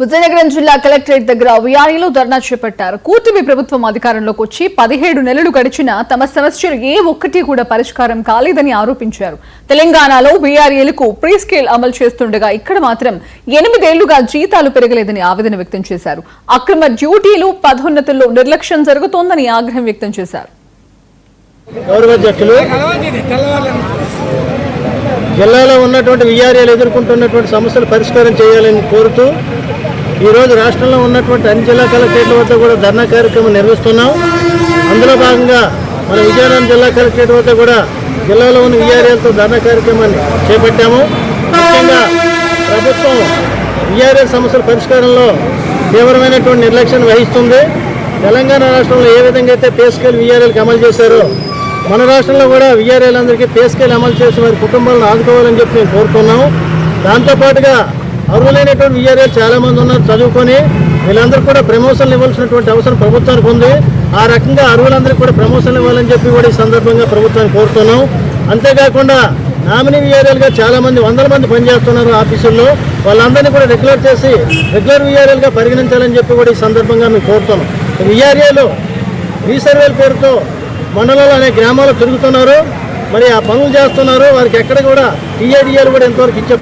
విజయనగరం జిల్లా కలెక్టరేట్ దగ్గర విఆర్ఏలో ధర్నా చేపట్టారు. కూటమి ప్రభుత్వం అధికారంలోకి వచ్చి 17 నెలలు గడిచినా తమ సమస్యలు ఏ ఒక్కటి కూడా పరిష్కారం కాలేదని ఆరోపించారు. తెలంగాణలో విఆర్ఏలకు ప్రీ స్కేల్ అమలు చేస్తుండగా ఇక్కడ మాత్రం 8 ఏళ్లుగా జీతాలు పెరగలేదని ఆవేదన వ్యక్తం చేశారు. అక్రమ డ్యూటీలు, పదోన్నతుల్లో నిర్లక్ష్యం జరుగుతోందని ఆగ్రహం వ్యక్తం చేశారు. జిల్లాలో ఉన్నటువంటి విఆర్ఏలు ఎదుర్కొంటున్నటువంటి సమస్యలు పరిష్కారం చేయాలని కోరుతూ ఈరోజు రాష్ట్రంలో ఉన్నటువంటి అన్ని జిల్లా కలెక్టరేట్ల వద్ద కూడా ధర్నా కార్యక్రమం నిర్వహిస్తున్నాం. అందులో భాగంగా మన విజయనగరం జిల్లా కలెక్టరేట్ వద్ద కూడా జిల్లాలో ఉన్న విఆర్ఏలతో ధర్నా కార్యక్రమాన్ని చేపట్టాము. ముఖ్యంగా ప్రభుత్వం విఆర్ఏ సమస్యల పరిష్కారంలో తీవ్రమైనటువంటి నిర్లక్ష్యం వహిస్తుంది. తెలంగాణ రాష్ట్రంలో ఏ విధంగా అయితే పే స్కేల్ విఆర్ఏలకు అమలు చేశారో మన రాష్ట్రంలో కూడా విఆర్ఏలందరికీ పే స్కేల్ అమలు చేసి వారి కుటుంబాలను ఆదుకోవాలని చెప్పి మేము కోరుతున్నాము. దాంతోపాటుగా అర్హులైనటువంటి విఆర్ఏలు చాలామంది ఉన్నారు, చదువుకొని వీళ్ళందరూ కూడా ప్రమోషన్లు ఇవ్వాల్సినటువంటి అవసరం ప్రభుత్వానికి ఉంది. ఆ రకంగా అర్హులందరికీ కూడా ప్రమోషన్లు ఇవ్వాలని చెప్పి కూడా ఈ సందర్భంగా ప్రభుత్వాన్ని కోరుతున్నాం. అంతేకాకుండా నామినీ విఆర్ఏలుగా చాలామంది 100 మంది పనిచేస్తున్నారు ఆఫీసుల్లో. వాళ్ళందరినీ కూడా రెగ్యులర్ చేసి రెగ్యులర్ విఆర్ఏలుగా పరిగణించాలని చెప్పి కూడా ఈ సందర్భంగా మేము కోరుతున్నాం. విఆర్ఏలు రీసర్వేల పేరుతో మండలంలో అనే గ్రామాల్లో తిరుగుతున్నారు, మరి ఆ పనులు చేస్తున్నారు. వారికి ఎక్కడ కూడా టీఏడిఏలు కూడా ఎంతవరకు ఇచ్చే